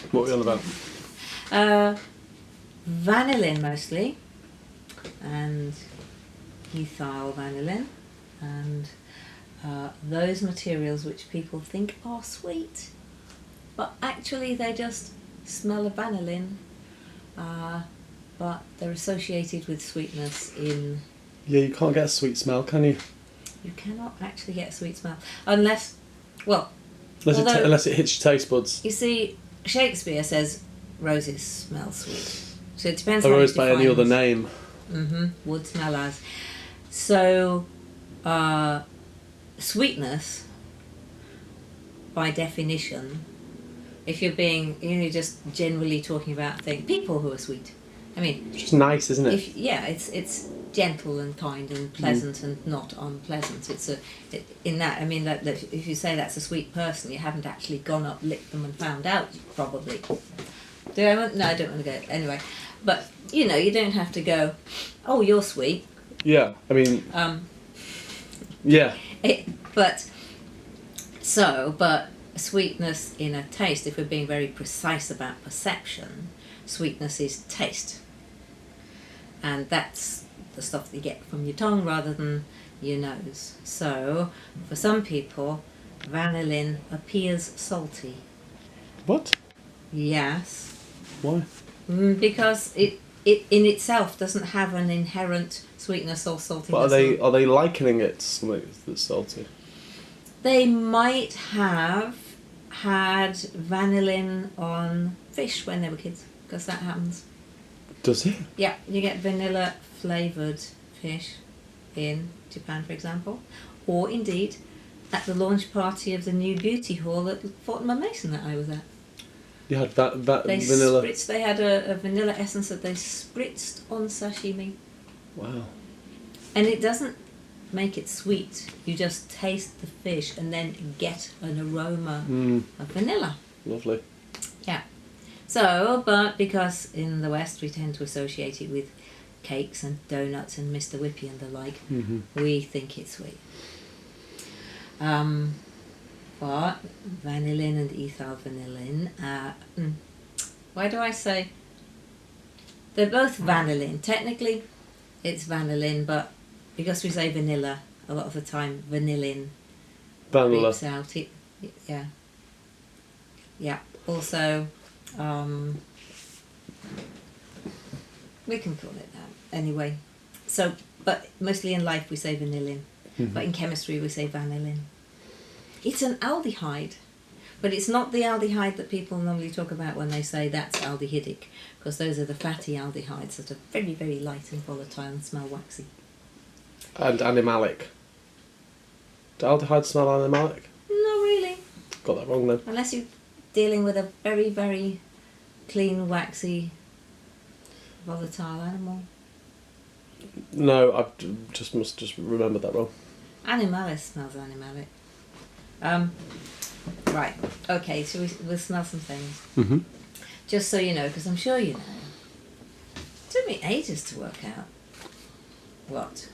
What are we on about? Vanillin mostly, and ethyl vanillin, and those materials which people think are sweet, but actually they just smell of vanillin, but they're associated with sweetness in... Yeah, you can't get a sweet smell, can you? You cannot actually get a sweet smell, unless, well... Unless it hits your taste buds. You see, Shakespeare says roses smell sweet. So it depends Or how rose by any other name. Would smell as. So, sweetness, by definition, if you're just generally talking about people who are sweet. I mean, it's just nice, isn't it? It's gentle and kind and pleasant and not unpleasant. That if you say that's a sweet person, you haven't actually gone up, licked them and found out, probably. No, I don't want to go. Anyway, but, you don't have to go, oh, you're sweet. Yeah, I mean... yeah. But sweetness in a taste, if we're being very precise about perception, sweetness is taste. And that's the stuff that you get from your tongue rather than your nose. So, for some people, vanillin appears salty. What? Yes. Why? Because it in itself doesn't have an inherent sweetness or saltiness. But are they likening it to something that's salty? They might have had vanillin on fish when they were kids, because that happens. Does it? Yeah, you get vanilla flavoured fish in Japan, for example, or indeed at the launch party of the new beauty hall at Fortnum and Mason that I was at. You had that vanilla. They had a vanilla essence that they spritzed on sashimi. Wow. And it doesn't make it sweet. You just taste the fish and then get an aroma of vanilla. Lovely. Yeah. So, but because in the West we tend to associate it with cakes and donuts and Mr. Whippy and the like, we think it's sweet. But vanillin and ethyl vanillin, why do I say? They're both vanillin. Technically, it's vanillin, but because we say vanilla, a lot of the time vanillin creeps out. Yeah. Also, we can call it that anyway. So, but mostly in life we say vanillin, but in chemistry we say vanillin. It's an aldehyde, but it's not the aldehyde that people normally talk about when they say that's aldehydic, because those are the fatty aldehydes that are very, very light and volatile and smell waxy. And animalic. Do aldehydes smell animalic? Not really. Got that wrong then. Unless you're dealing with a very, very clean, waxy, volatile animal. No, I must just remember that wrong. Animalis smells animalic. Right, okay, so we'll smell some things. Just so you know, because I'm sure you know. It took me ages to work out what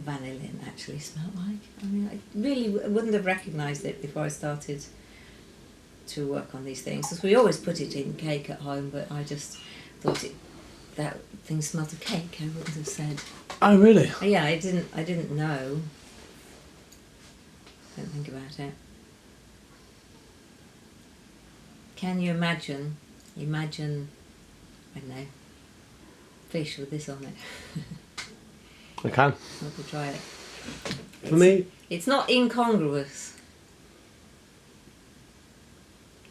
vanillin actually smelled like. I mean, I really wouldn't have recognised it before I started to work on these things, because we always put it in cake at home, but I just thought that thing smelled of cake. I wouldn't have said. Oh, really? Yeah, I didn't know. Don't think about it. Can you imagine, I don't know, fish with this on it? I can. I could try it. For me... It's not incongruous.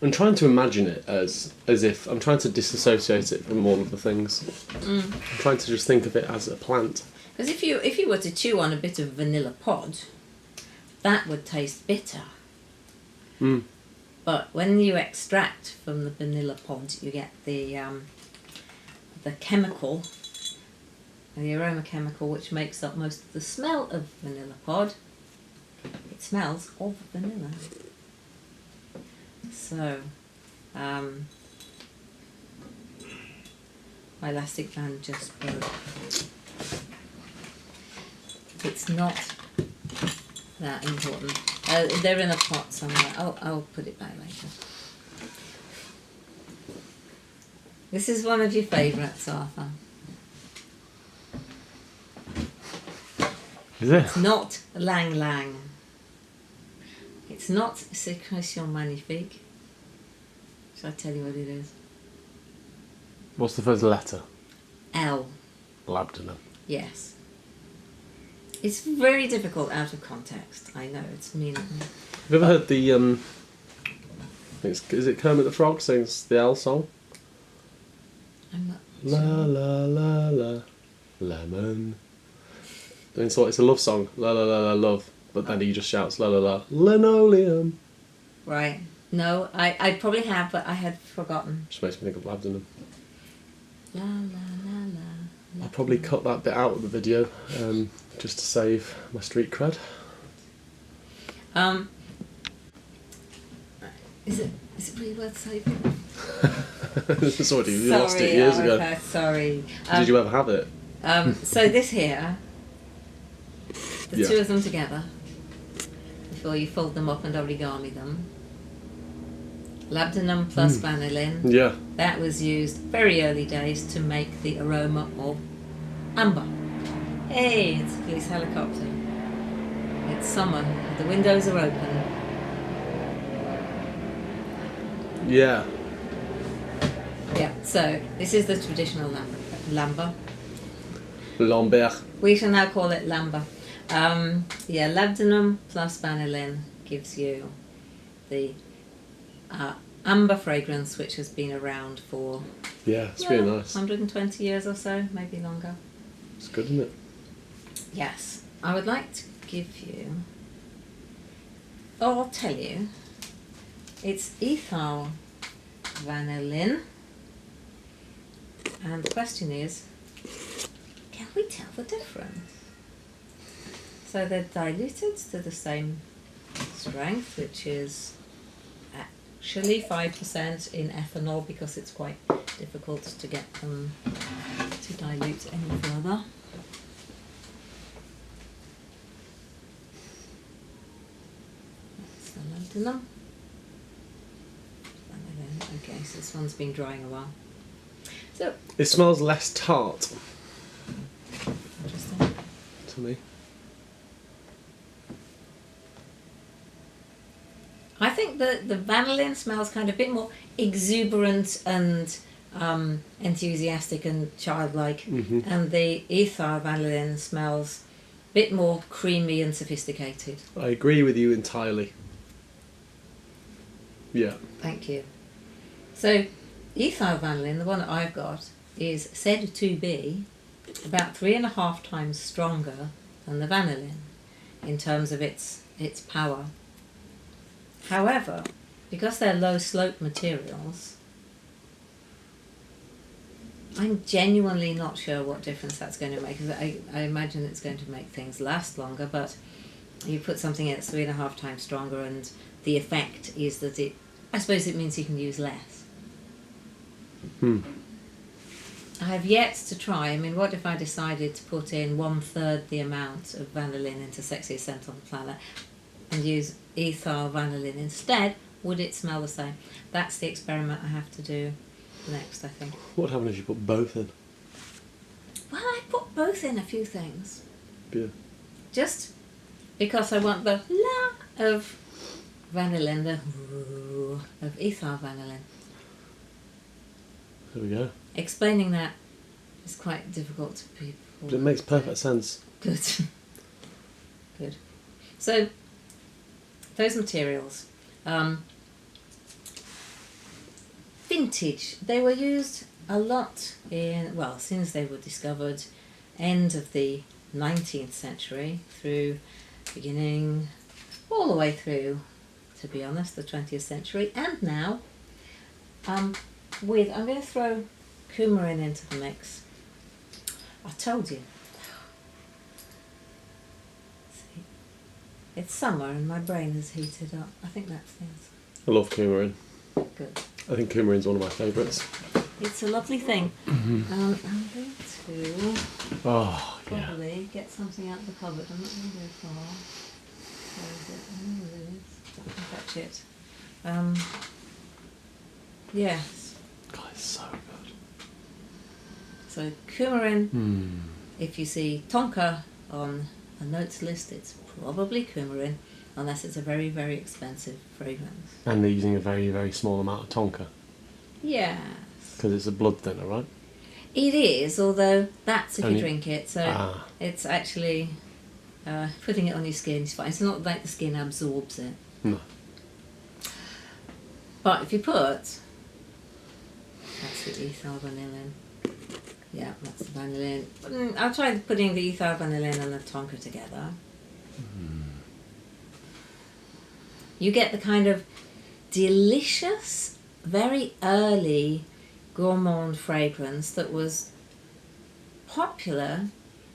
I'm trying to imagine it as if... I'm trying to disassociate it from all of the things. I'm trying to just think of it as a plant. Because if you were to chew on a bit of vanilla pod, that would taste bitter. But when you extract from the vanilla pod, you get the chemical, the aroma chemical, which makes up most of the smell of vanilla pod. It smells of vanilla. So, my elastic band just broke. It's not that important. They're in a pot somewhere. I'll put it back later. This is one of your favourites, Arthur. Is it? It's not Lang Lang. It's not Sécrétion Magnifique. Shall I tell you what it is? What's the first letter? L. Labdanum. Yes. It's very difficult out of context. I know, it's mean. Have you ever heard the, is it Kermit the Frog sings the L song? I'm not La sure. la la la, lemon. I mean, so it's a love song, la la la la love, but then he just shouts la la la, linoleum. Right. No, I probably have, but I had forgotten. Just makes me think of labdanum. La la la la. I'll probably cut that bit out of the video, just to save my street cred. Is it really worth saving? Sorry, you lost it years ago. Erica, sorry. Did you ever have it? So this here, the Yeah. two of them together, before you fold them up and origami them. Labdanum plus vanillin. Yeah. That was used very early days to make the aroma of amber. Hey, it's a police helicopter. It's summer. The windows are open. Yeah. Yeah, so this is the traditional lamba. Lambert. We shall now call it lamba. Yeah, labdanum plus vanillin gives you the amber fragrance, which has been around for Yeah, it's really nice. 120 years or so, maybe longer. It's good, isn't it? Yes, I would like to give you, or I'll tell you, it's ethyl vanillin, and the question is, can we tell the difference? So they're diluted to the same strength, which is actually 5% in ethanol, because it's quite difficult to get them to dilute any further. That's the labdanum. Okay, so this one's been drying a while. So It smells less tart interesting. to me. I think the vanillin smells kind of a bit more exuberant and enthusiastic and childlike, and the ethyl vanillin smells a bit more creamy and sophisticated. I agree with you entirely. Yeah. Thank you. So, ethyl vanillin, the one that I've got, is said to be about 3.5 times stronger than the vanillin in terms of its power. However, because they're low slope materials, I'm genuinely not sure what difference that's going to make. I imagine it's going to make things last longer, but you put something in that's 3.5 times stronger, and the effect is that I suppose it means you can use less. I have yet to try. I mean, what if I decided to put in 1/3 the amount of vanillin into Sexiest Scent on the Planet and use ethyl vanillin instead? Would it smell the same? That's the experiment I have to do next, I think. What would happen if you put both in? Well, I put both in a few things. Yeah. Just because I want the la of vanillin, the ooh of ethyl vanillin. There we go. Explaining that is quite difficult to people. But it makes perfect sense. Good. Good. So, those materials. Vintage. They were used a lot in, well, as soon as they were discovered, end of the 19th century through beginning, all the way through, to be honest, the 20th century, and now, I'm going to throw coumarin into the mix. I told you. See, it's summer and my brain has heated up. I think that's this. I love coumarin. Good. I think coumarin's one of my favourites. It's a lovely thing. I'm going to Oh, yeah. probably get something out of the cupboard. I'm not going to go far. Where is it? Oh, there it is. I can catch it. Yes. God, it's so good. So coumarin, if you see tonka on a notes list, it's probably coumarin, unless it's a very, very expensive fragrance. And they're using a very, very small amount of tonka. Yeah. Because it's a blood thinner, right? It is, although that's if Only- you drink it, so it's actually putting it on your skin is fine. It's not like the skin absorbs it. No. But if you put, that's the ethyl vanillin. Yeah, that's the vanillin. I'll try putting the ethyl vanillin and the tonka together. You get the kind of delicious, very early gourmand fragrance that was popular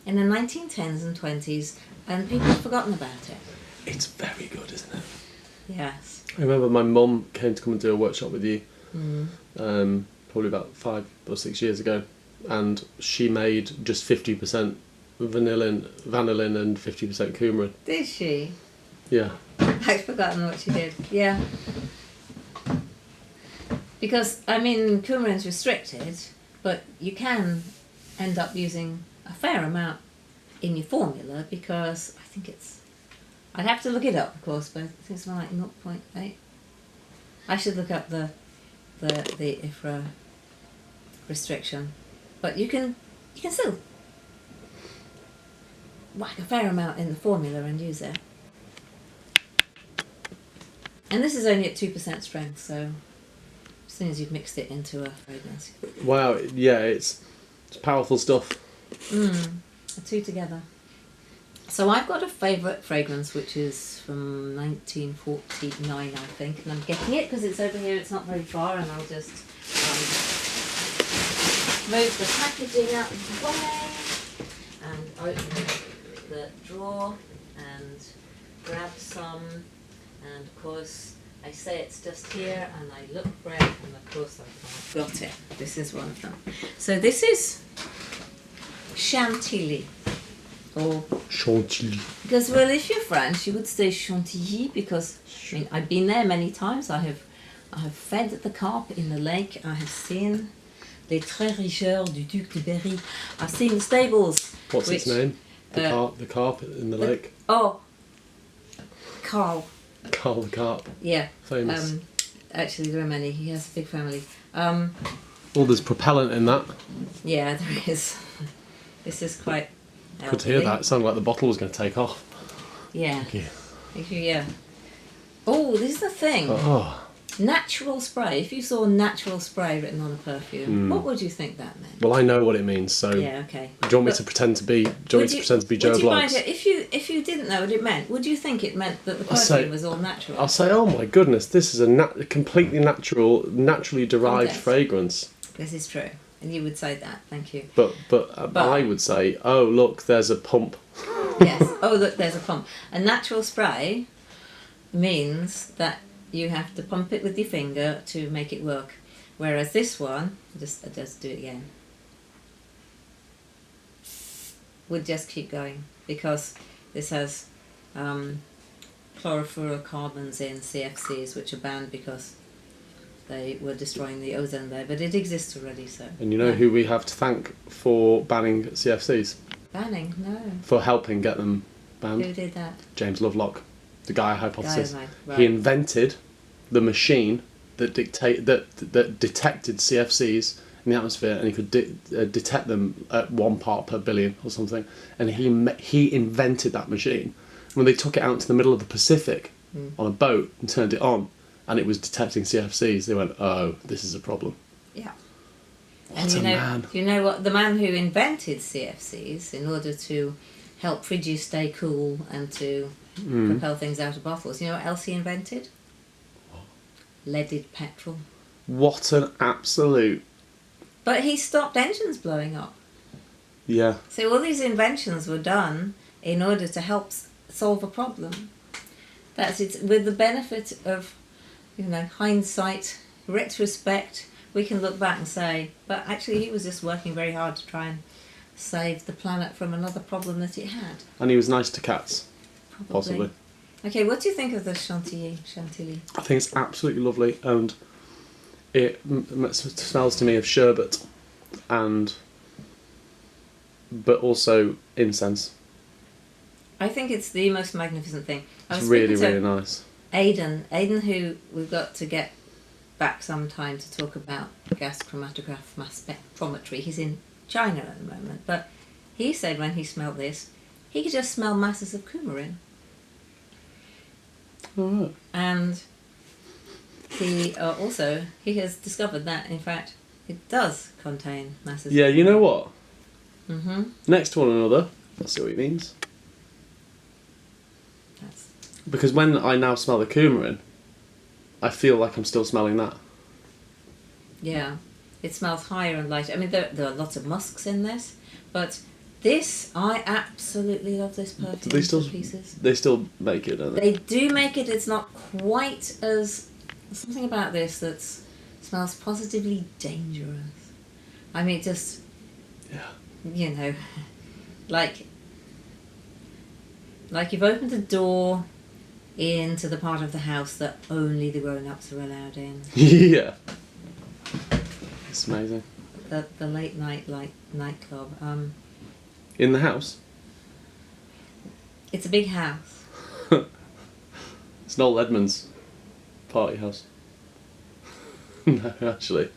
in the 1910s and 20s, and people have forgotten about it. It's very good, isn't it? Yes. I remember my mum came to come and do a workshop with you, probably about 5 or 6 years ago, and she made just 50% vanillin and 50% coumarin. Did she? Yeah. I've forgotten what she did. Yeah. Because, I mean, coumarin's restricted, but you can end up using a fair amount in your formula because I think it's... I'd have to look it up, of course, but I think it's more like 0.8. I should look up the IFRA restriction. But you can still whack a fair amount in the formula and use it. And this is only at 2% strength, so as soon as you've mixed it into a fragrance. Wow, yeah, it's powerful stuff. The two together. So I've got a favourite fragrance which is from 1949, I think, and I'm getting it because it's over here, it's not very far, and I'll just move the packaging out of the way and open the drawer and grab some, and of course I say it's just here and I look for it, and of course I've got it. This is one of them. So this is Chantilly. Or Chantilly. because, well, if you're French, you would say Chantilly because I mean, I've been there many times. I have fed the carp in the lake. I have seen les très richeurs du Duc de Berry. I've seen the stables. What's its name? The carp in the lake. Oh, Carl. Carl the carp. Yeah. Famous. Actually, there are many. He has a big family. Well, there's propellant in that. Yeah, there is. This is quite. Good to hear that. It sounded like the bottle was going to take off. Yeah. Thank you. Yeah. Oh, this is the thing. Oh. Natural spray. If you saw natural spray written on a perfume, what would you think that meant? Well, I know what it means, so Yeah, okay. do you want me to pretend to be? Do you want me to pretend to be Joe Would you mind Bloggs? it, if you didn't know what it meant? Would you think it meant that the I'll say- perfume was all natural? I'll say, oh my goodness, this is a completely naturally derived Context. fragrance. This is true, and you would say that. Thank you. But I would say, oh look, there's a pump. Yes. Oh, look, there's a pump. A natural spray means that you have to pump it with your finger to make it work, whereas this one, I'll just do it again, would just keep going because this has chlorofluorocarbons in, CFCs, which are banned because they were destroying the ozone there, but it exists already, so... And you know who we have to thank for banning CFCs? Banning? No. For helping get them banned? Who did that? James Lovelock, the Gaia hypothesis. Right. He invented the machine that detected CFCs in the atmosphere, and he could detect them at 1 part per billion or something. And he invented that machine. When they took it out to the middle of the Pacific on a boat and turned it on, and it was detecting CFCs, they went, "Oh, this is a problem." Yeah. What a man! You know what? The man who invented CFCs in order to help fridges stay cool and to propel things out of bottles. You know what else he invented? What? Leaded petrol. What an absolute... But he stopped engines blowing up. Yeah. So all these inventions were done in order to help solve a problem. That's it. With the benefit of, hindsight, retrospect, we can look back and say, but actually he was just working very hard to try and save the planet from another problem that it had. And he was nice to cats. Probably. Possibly. Okay, what do you think of the Chantilly? I think it's absolutely lovely, and it smells to me of sherbet and but also incense. I think it's the most magnificent thing. I It's was really, speaking to really nice. Aidan, who we've got to get back sometime to talk about gas chromatograph mass spectrometry. He's in China at the moment, but he said when he smelled this, he could just smell masses of coumarin. All right. And he has discovered that in fact it does contain masses. Yeah, of you know what? Mm-hmm. Next to one another. Let's see what it means. That's Because when I now smell the coumarin, I feel like I'm still smelling that. yeah. It smells higher and lighter. I mean, there are lots of musks in this, but this, I absolutely love this perfume. Do they still to pieces. They still make it, don't they? They do make it. It's not quite as... There's something about this that smells positively dangerous. I mean, just... Yeah. You know, like you've opened a door into the part of the house that only the grown-ups are allowed in. Yeah. It's amazing. The late night nightclub. In the house? It's a big house. It's Noel Edmonds' party house. No, actually.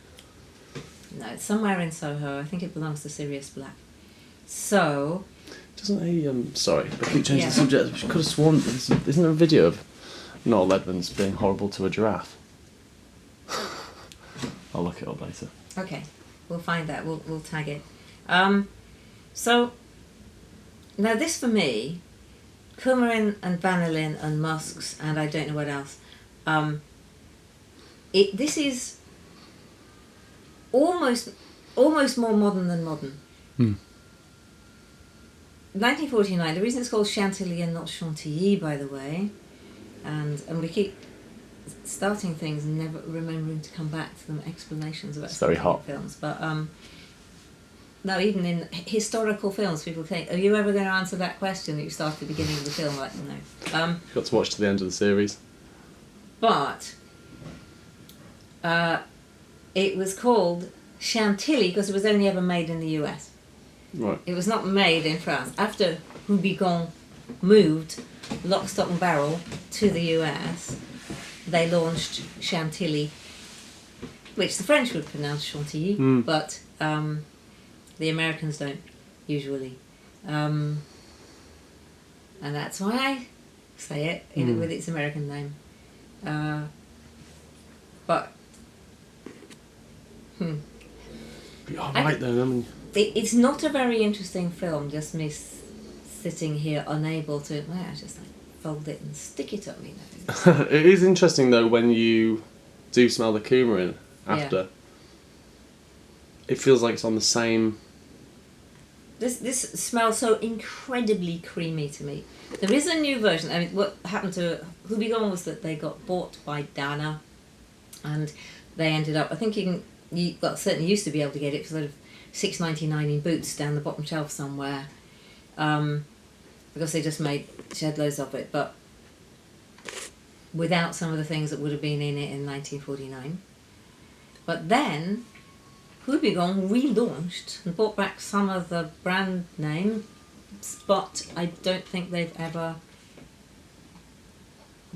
No, it's somewhere in Soho. I think it belongs to Sirius Black. So... Doesn't he, sorry, I keep changing Yeah. the subject. I could have sworn, isn't there a video of Noel Edmonds being horrible to a giraffe? I'll look it up later. Okay, we'll find that. We'll tag it. So now this for me, coumarin and vanillin and musks and I don't know what else. This is almost more modern than modern. 1949. The reason it's called Chantilly and not Chantilly, by the way, and we keep starting things and never remembering to come back to them explanations about It's very hot. films, but no, even in historical films people think, are you ever going to answer that question that you start at the beginning of the film? Like, no. You've got to watch to the end of the series. But it was called Chantilly because it was only ever made in the US. Right. It was not made in France. After Rubicon moved lock, stock and barrel to the US, they launched Chantilly, which the French would pronounce Chantilly, but the Americans don't usually. And that's why I say it with its American name. But But you're right then, I mean... it's not a very interesting film, just me sitting here unable to... Well, I just fold it and stick it up my nose. It is interesting though when you do smell the coumarin after. Yeah. It feels like it's on the same... This smells so incredibly creamy to me. There is a new version. I mean, what happened to Rubicon was that they got bought by Dana, and they ended up... I think certainly used to be able to get it for sort of $6.99 in Boots down the bottom shelf somewhere, because they just made shed loads of it, but without some of the things that would have been in it in 1949. But then Rubicon relaunched and brought back some of the brand name, but I don't think they've ever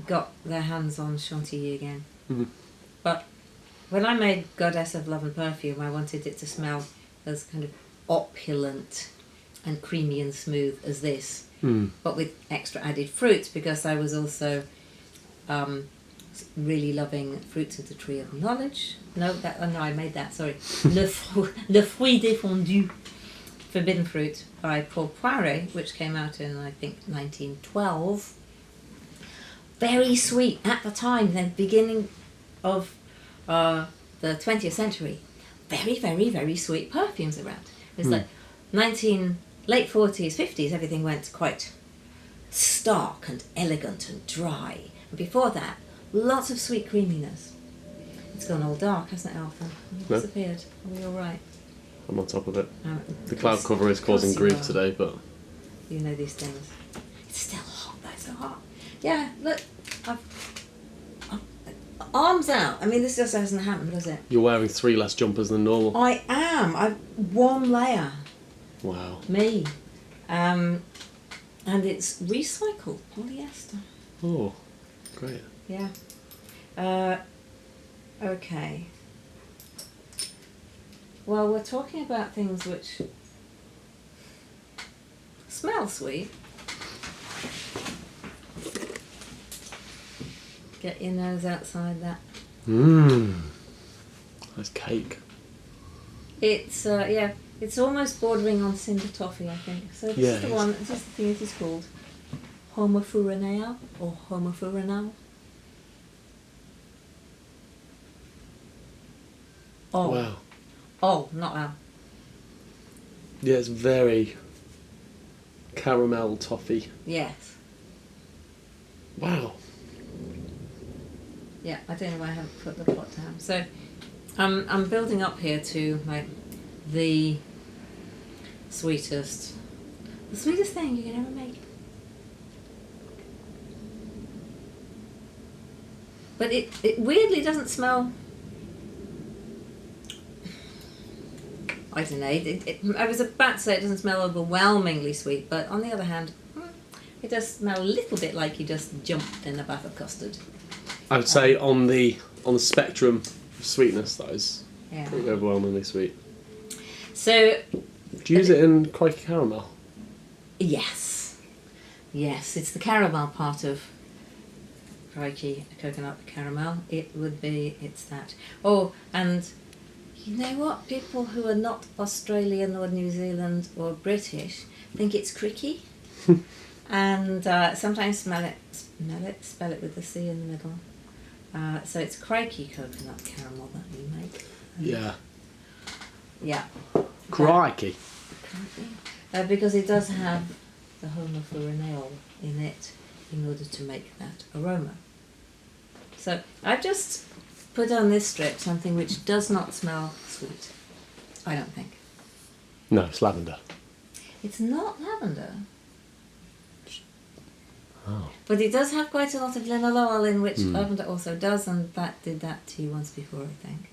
got their hands on Chantilly again. Mm-hmm. But when I made Goddess of Love and Perfume, I wanted it to smell as kind of opulent and creamy and smooth as this, but with extra added fruit, because I was also really loving Fruits of the Tree of Knowledge. No, I made that, sorry. Le Fruit Défendu, Forbidden Fruit, by Paul Poiret, which came out in, I think, 1912. Very sweet at the time, the beginning of the 20th century. Very, very, very sweet perfumes around. It was like late 40s, 50s, everything went quite stark and elegant and dry. And before that, lots of sweet creaminess. It's gone all dark, hasn't it, Arthur? You've disappeared. Are we all right? I'm on top of it. The cloud cover is causing grief today, but... You know these things. It's still hot, though, so hot. Yeah, look, arms out. I mean, this just hasn't happened, does it? You're wearing 3 less jumpers than normal. I am. I've one layer. Wow. Me. And it's recycled polyester. Oh, great. Yeah. Okay. Well, we're talking about things which smell sweet. Get your nose outside that. Mmm. That's cake. It's yeah, it's almost bordering on cinder toffee, I think. So this is the one. This is the thing. It is called homofuranale or homofuranal. Oh. Wow. Oh, not Al. Yeah, it's very caramel toffee. Yes. Wow. Yeah, I don't know why I haven't put the pot down. So, I'm building up here to like the sweetest thing you can ever make. But it weirdly doesn't smell. I don't know. I was about to say it doesn't smell overwhelmingly sweet, but on the other hand, it does smell a little bit like you just jumped in a bath of custard. I would say on the spectrum of sweetness, that is Yeah. pretty overwhelmingly sweet. So, Do you use it in crikey caramel? yes, it's the caramel part of crikey coconut caramel. It's that. Oh, and you know what? People who are not Australian or New Zealand or British think it's cricky, and sometimes spell it with the C in the middle. So it's crikey coconut caramel that we make. Yeah. Yeah. Crikey. Because it does have the homofuranale in it in order to make that aroma. So I've just put on this strip something which does not smell sweet. I don't think. No, it's lavender. It's not lavender. Oh. But it does have quite a lot of linalool, which lavender also does, and that did that to you once before, I think.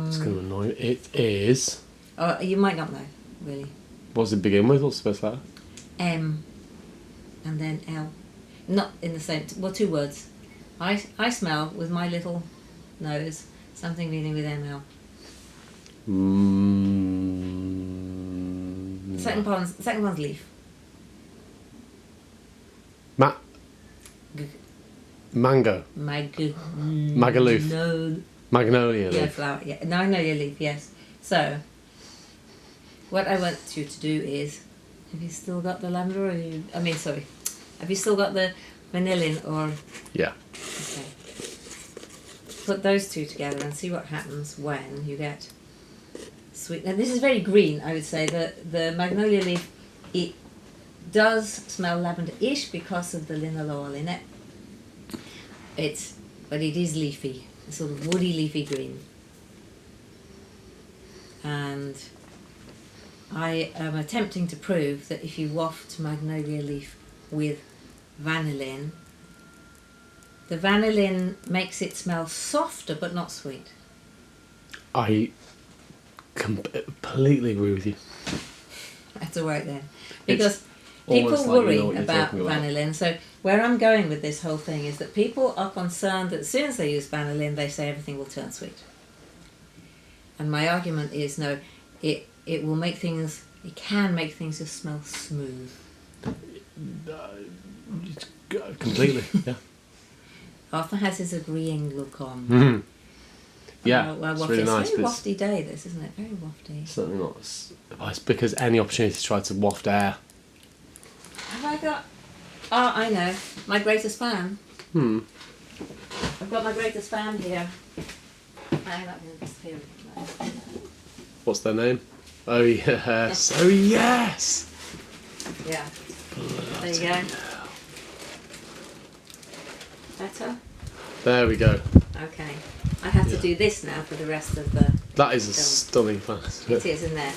It's going to annoy me. It is... Oh, you might not know, really. What does it begin with? What's the first letter? M and then L. Not in the same... Well, two words. I smell, with my little nose, something beginning with ML. Second one's leaf. Mango. Magaloof. No. Magnolia Yeah, leaf. flower. Yeah, magnolia leaf. Yes. So, what I want you to do is, have you still got the lavender? Have you still got the vanillin or? Yeah. Okay. Put those two together and see what happens when you get sweet. Now this is very green, I would say. The magnolia leaf, it does smell lavender-ish because of the linalool in it. But it is leafy, a sort of woody leafy green. And I am attempting to prove that if you waft magnolia leaf with vanillin, the vanillin makes it smell softer but not sweet. I completely agree with you. That's all right then. Because people almost like worry you know what you're about talking about. vanillin. So where I'm going with this whole thing is that people are concerned that as soon as they use vanillin, they say everything will turn sweet. And my argument is no, it will make things, it can make things just smell smooth. Completely, yeah. Arthur has his agreeing look on. Mm-hmm. Yeah, Well, it's really nice. It's a very But wafty day, this, isn't it? Very wafty. it's certainly not. It's because any opportunity to try to waft air. Have I got... Oh, I know. My greatest fan. I've got my greatest fan here. I'm not going to disappear. What's their name? Oh yes! Oh yes! Yeah. There you go. Better? There we go. Okay. I have to do this now for the rest of the... That is a Film. stunning fan. It is, isn't it?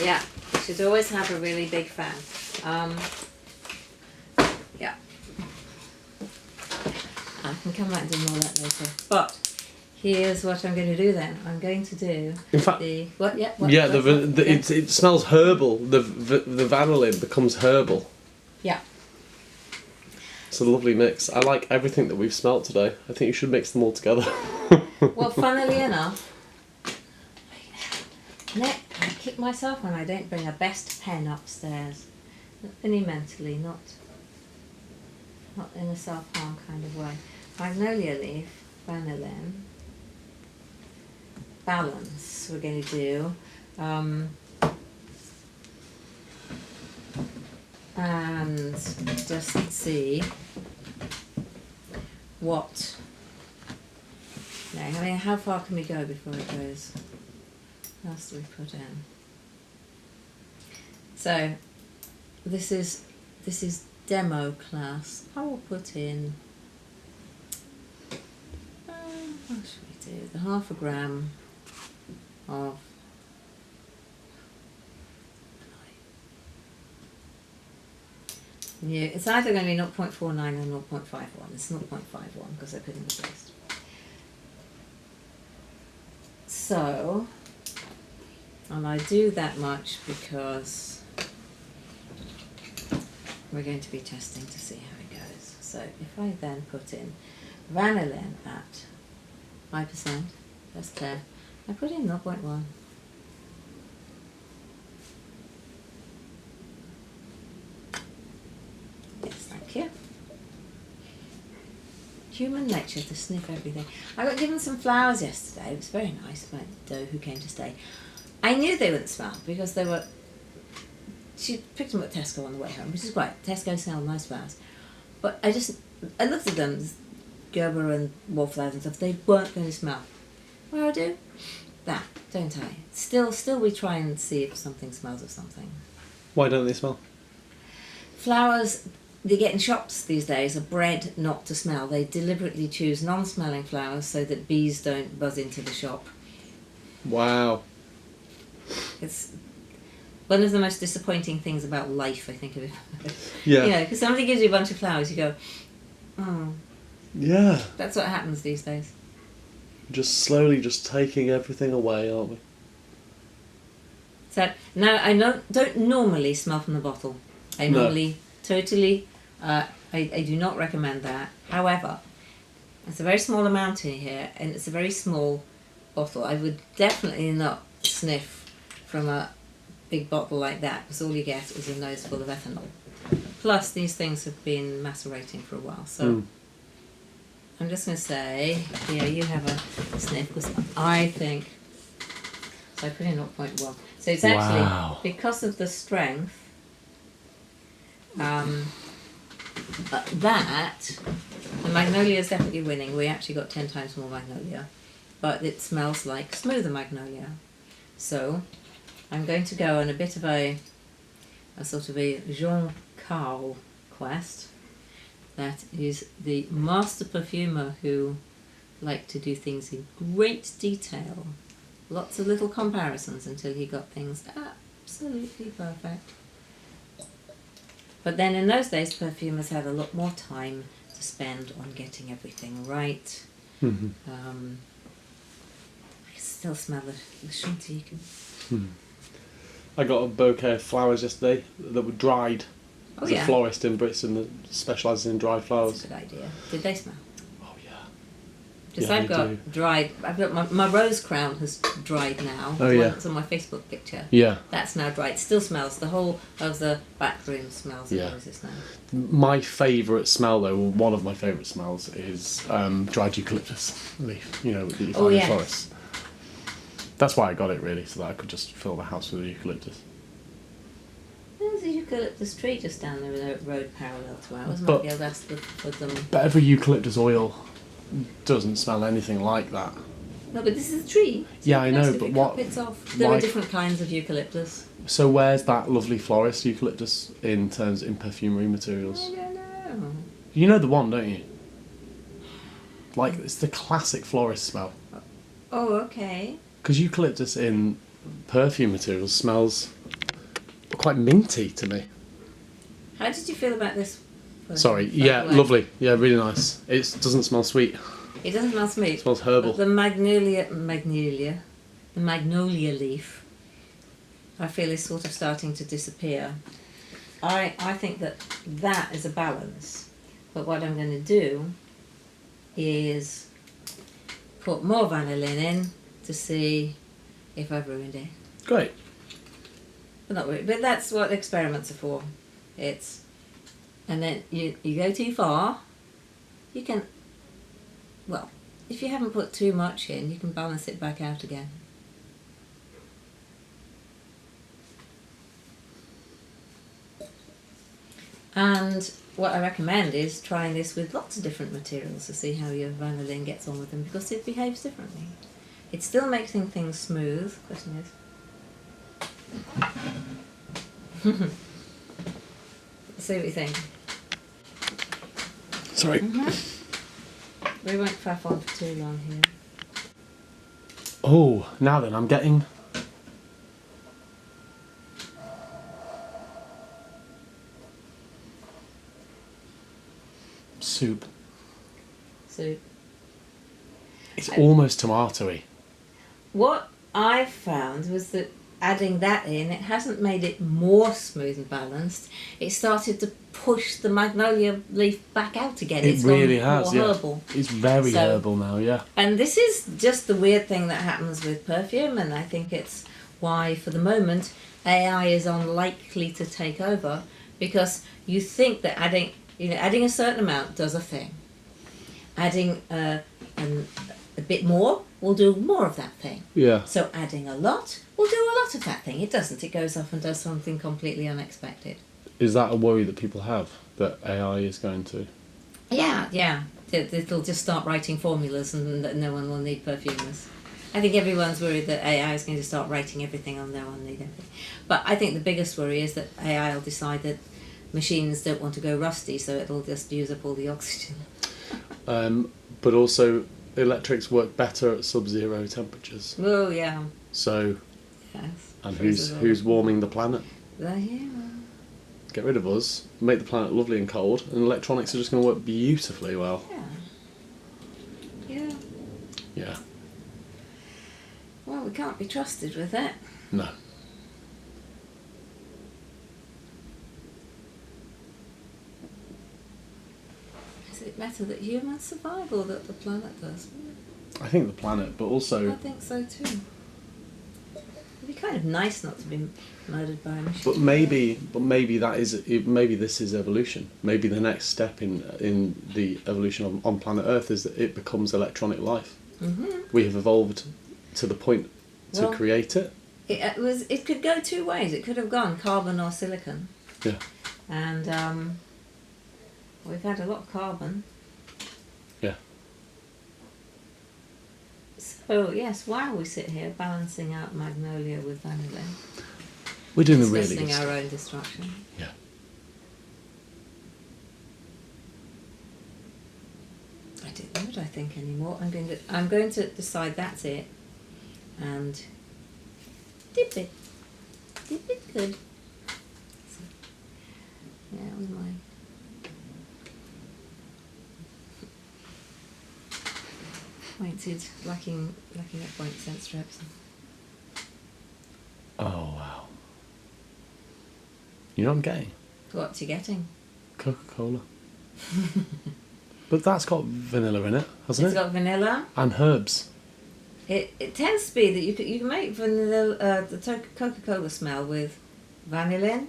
Yeah. You should always have a really big fan. Yeah. I can come back and do more of that later. But here's what I'm going to do then. I'm going to do In fact, the what? Yeah, what, yeah, what? it smells herbal. The vanillin becomes herbal. Yeah. It's a lovely mix. I like everything that we've smelt today. I think you should mix them all together. Well, funnily enough, I kick myself when I don't bring a best pen upstairs. Only mentally, not in a self-harm kind of way. Magnolia leaf, vanillin, balance we're going to do. And just see what... No, I mean, how far can we go before it goes? What else do we put in? So, this is demo class. I will put in, what should we do? The 1/2 gram of yeah, it's either going to be 0.49 or 0.51. It's 0.51 because I put in the paste. So, and I do that much because we're going to be testing to see how it goes. So if I then put in vanillin at 5%, that's clear. I put in 0.1. Yes, thank you. Human nature to sniff everything. I got given some flowers yesterday. It was very nice by Doe who came to stay. I knew they wouldn't smell because they were... She picked them at Tesco on the way home, which is great. Tesco smell nice flowers. But I looked at them, Gerber and wallflowers and stuff, they weren't going to smell. What do I do? That, don't I? Still we try and see if something smells of something. Why don't they smell? Flowers they get in shops these days are bred not to smell. They deliberately choose non-smelling flowers so that bees don't buzz into the shop. Wow. It's one of the most disappointing things about life, I think of it. Yeah. You know, because somebody gives you a bunch of flowers, you go, oh. Yeah. That's what happens these days. Just slowly just taking everything away, aren't we? So now I don't normally smell from the bottle. I normally totally, I do not recommend that. However, it's a very small amount in here and it's a very small bottle. I would definitely not sniff from a big bottle like that because all you get is a nose full of ethanol. Plus these things have been macerating for a while. So I'm just going to say, yeah, you have a sniff because I think, so I put in 0.1. So it's actually, because of the strength, the magnolia is definitely winning. We actually got 10 times more magnolia, but it smells like smoother magnolia. So I'm going to go on a bit of a sort of a Jean Carl quest. That is the master perfumer who liked to do things in great detail. Lots of little comparisons until he got things absolutely perfect. But then in those days, perfumers had a lot more time to spend on getting everything right. Mm-hmm. I can still smell the Chantilly. I got a bouquet of flowers yesterday that were dried. There's a florist in Britain that specialises in dried flowers. That's a good idea. Did they smell? Oh yeah. Just I've got dried. I've got my rose crown has dried now. Oh yeah. It's on my Facebook picture. Yeah. That's now dried. Still smells. The whole of the back room smells of roses now. My favourite smell though, one of my favourite smells is dried eucalyptus leaf. You know, that you find in forests. That's why I got it really, so that I could just fill the house with eucalyptus. There's a eucalyptus tree just down the road parallel to ours. Might be able to ask for them. But every eucalyptus oil doesn't smell anything like that. No, but this is a tree. It's I know, but what? It's off. There are different kinds of eucalyptus. So where's that lovely florist eucalyptus in perfumery materials? I don't know. You know the one, don't you? Like it's the classic florist smell. Oh, okay. Because eucalyptus in perfume materials smells quite minty to me. How did you feel about this? Sorry, yeah, lovely. Yeah, really nice. It doesn't smell sweet. It doesn't smell sweet. It smells herbal. But the magnolia leaf, I feel is sort of starting to disappear. I think that is a balance. But what I'm going to do is put more vanillin in to see if I've ruined it. Great. But not really. But that's what experiments are for. And then you go too far, you can, well, if you haven't put too much in, you can balance it back out again. And what I recommend is trying this with lots of different materials to see how your vanillin gets on with them, because it behaves differently. It still makes things smooth. Question is, see what you think. Sorry. We won't faff on for too long here. Oh, now then, I'm getting... soup. Soup. It's almost tomatoey. What I found was that adding that in, it hasn't made it more smooth and balanced. It started to push the magnolia leaf back out again. It It's really gone has, more yeah. herbal. It's very herbal now, yeah. And this is just the weird thing that happens with perfume, and I think it's why, for the moment, AI is unlikely to take over, because you think that adding a certain amount does a thing. Adding a bit more will do more of that thing. Yeah. So adding a lot will do a lot of that thing. It doesn't. It goes off and does something completely unexpected. Is that a worry that people have, that AI is going to? Yeah. It'll just start writing formulas and that no one will need perfumers. I think everyone's worried that AI is going to start writing everything and no one will need everything. But I think the biggest worry is that AI will decide that machines don't want to go rusty, so it'll just use up all the oxygen. But also, electrics work better at sub-zero temperatures. Oh, yeah. So, Yes. and who's warming the planet? Yeah. Get rid of us, make the planet lovely and cold, and electronics are just going to work beautifully well. Yeah. Yeah. Well, we can't be trusted with it. No. Is it better that humans survive or that the planet does? I think the planet, but also... I think so too. It'd be kind of nice not to be murdered by a machine. But maybe this is evolution. Maybe the next step in the evolution on planet Earth is that it becomes electronic life. Mm-hmm. We have evolved to the point to create it. It could go two ways. It could have gone carbon or silicon. Yeah. And we've had a lot of carbon. Yeah. So yes, while we sit here balancing out magnolia with vanillin, We're doing the really discussing good our stuff. own destruction. Yeah. I don't know what I think anymore. I'm going to decide that's it, and dip it good. So, yeah, with my pointed, lacking at point scent strips. Oh wow. You know what I'm getting? What's you getting? Coca-Cola. But that's got vanilla in it, hasn't It's it? got vanilla. And herbs. It tends to be that you can make vanilla the Coca-Cola smell with vanillin,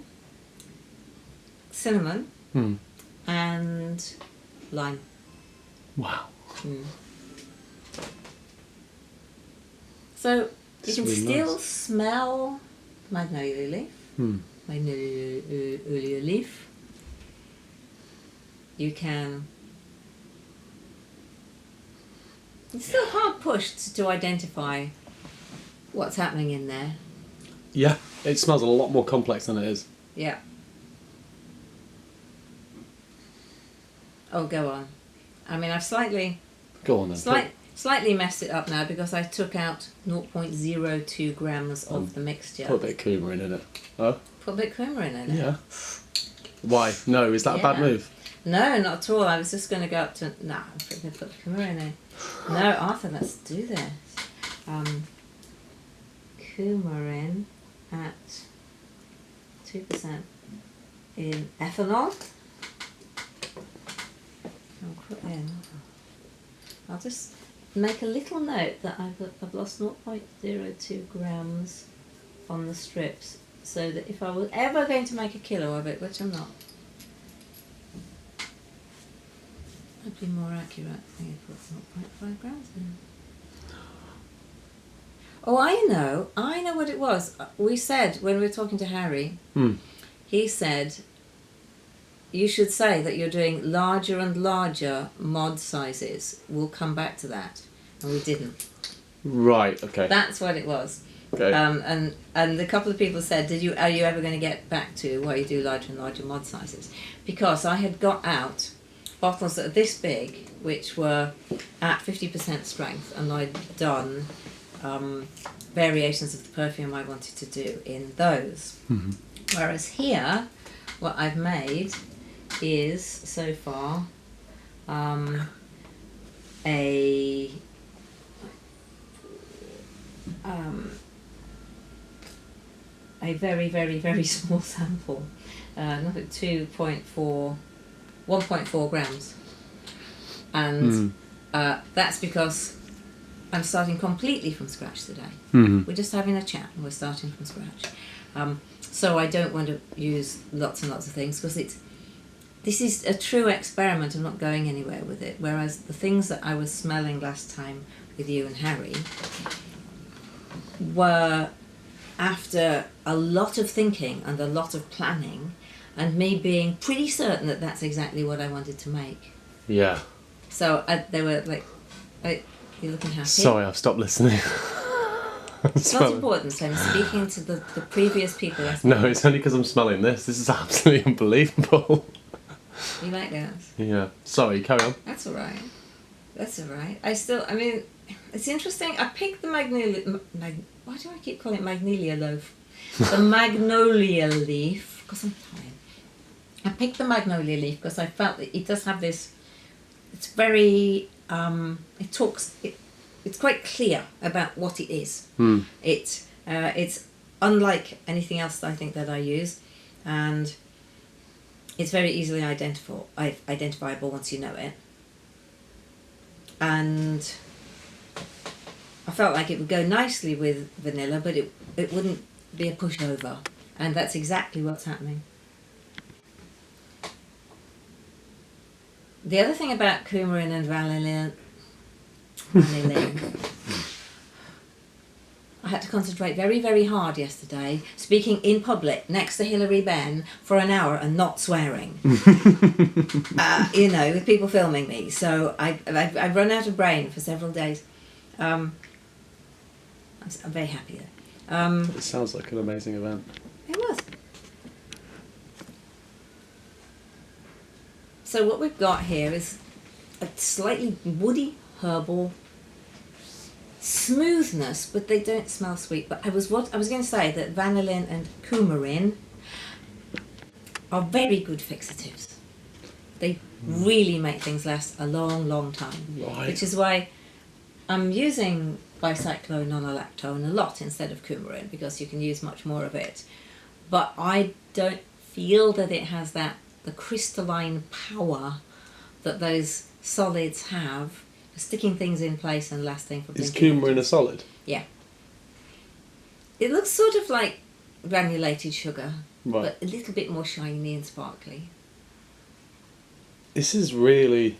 cinnamon, and lime. Wow. So It's you can really still nice. smell magnolia leaf. Magnolia leaf. You can. It's still hard pushed to identify what's happening in there. Yeah, it smells a lot more complex than it is. Yeah. Oh, go on. I mean, I've slightly Go on then. slightly messed it up now because I took out 0.02 grams of the mixture. Put a bit of coumarin in it. Oh? Put a bit of coumarin in it. Yeah. Why? No, is that a bad Yeah. move? No, not at all. I was just going to go up to... No, I'm going to put the coumarin in. No, Arthur, let's do this. Coumarin at 2% in ethanol. I'll put in... I'll just make a little note that I've lost 0.02 grams on the strips, so that if I was ever going to make a kilo of it, which I'm not, I'd be more accurate. I think I put 0.5 grams in. Oh, I know what it was. We said when we were talking to Harry, he said, you should say that you're doing larger and larger mod sizes. We'll come back to that. And we didn't. Right, okay. That's what it was. Okay. And a couple of people said, are you ever going to get back to why you do larger and larger mod sizes? Because I had got out bottles that are this big, which were at 50% strength, and I'd done variations of the perfume I wanted to do in those. Mm-hmm. Whereas here, what I've made is, so far, a very, very, very small sample, nothing, 1.4 grams, and that's because I'm starting completely from scratch today. Mm-hmm. We're just having a chat and we're starting from scratch, so I don't want to use lots and lots of things, because this is a true experiment. I'm not going anywhere with it, whereas the things that I was smelling last time with you and Harry were after a lot of thinking and a lot of planning, and me being pretty certain that that's exactly what I wanted to make. Yeah. So they were like, you're looking happy. Sorry, I've stopped listening. It's not important, so I'm speaking to the previous people. No, it's only because I'm smelling this. This is absolutely unbelievable. You like this? Yeah. Sorry, carry on. That's all right. That's all right. I mean, it's interesting. I picked the magnolia... why do I keep calling it magnolia loaf? The magnolia leaf, because I'm tired. I picked the magnolia leaf because I felt that it does have this... It's very... It's quite clear about what it is. It's unlike anything else I think that I use, and it's very easily identifiable once you know it. And I felt like it would go nicely with vanilla, but it wouldn't be a pushover, and that's exactly what's happening. The other thing about coumarin and vanillin, I had to concentrate very, very hard yesterday, speaking in public next to Hilary Benn for an hour and not swearing. With people filming me. So I've run out of brain for several days. I'm very happy there. It sounds like an amazing event. It was. So what we've got here is a slightly woody, herbal smoothness, but they don't smell sweet. But I was going to say that vanillin and coumarin are very good fixatives. They really make things last a long, long time. Right. Which is why I'm using bicyclononolactone a lot instead of coumarin, because you can use much more of it. But I don't feel that it has the crystalline power that those solids have, sticking things in place and lasting for... Is coumarin a solid? Yeah. It looks sort of like granulated sugar, right, but a little bit more shiny and sparkly. This is really...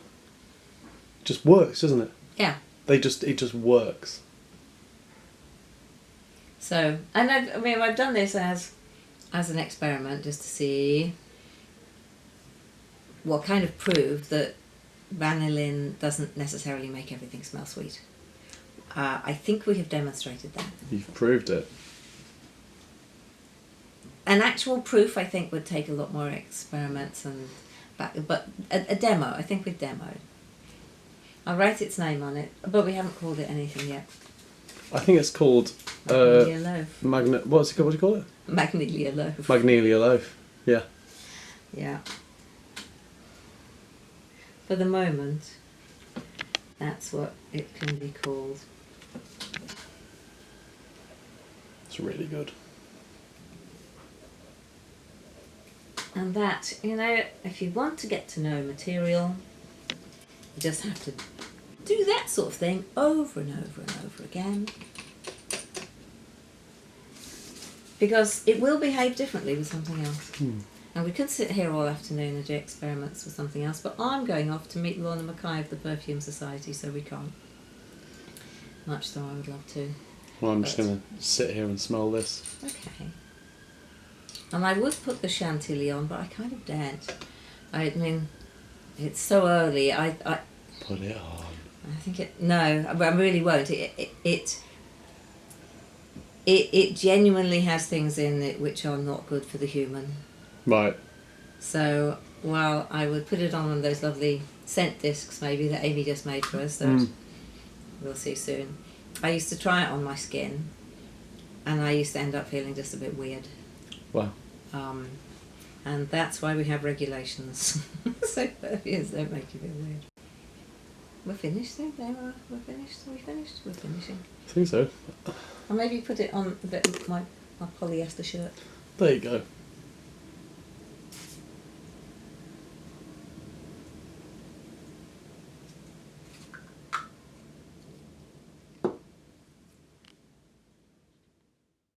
just works, doesn't it? Yeah. It just works. So, and I've done this as an experiment just to see what kind of proved that vanillin doesn't necessarily make everything smell sweet. I think we have demonstrated that. You've proved it. An actual proof, I think, would take a lot more experiments but a demo, I think we've demoed. I'll write its name on it, but we haven't called it anything yet. I think it's called... Magnelia loaf. What's it called? What do you call it? Magnelia loaf. Magnelia loaf, yeah. Yeah. for the moment, that's what it can be called. It's really good. And that, you know, if you want to get to know material, you just have to do that sort of thing over and over and over again. Because it will behave differently with something else. And we could sit here all afternoon and do experiments with something else, but I'm going off to meet Lorna Mackay of the Perfume Society, so we can't. Much though I would love to. Well, I'm just going to sit here and smell this. Okay. And I would put the Chantilly on, but I kind of daren't. I mean, it's so early. I Put it on. I think it. No, I really won't. It genuinely has things in it which are not good for the human. Right. So while I would put it on one of those lovely scent discs, maybe that Amy just made for us, that we'll see soon. I used to try it on my skin, and I used to end up feeling just a bit weird. Wow. And that's why we have regulations. So perfumes don't make you feel weird. We're finished then? We're finished? Are we finished? We're finishing. I think so. Or maybe put it on a bit of my polyester shirt. There you go.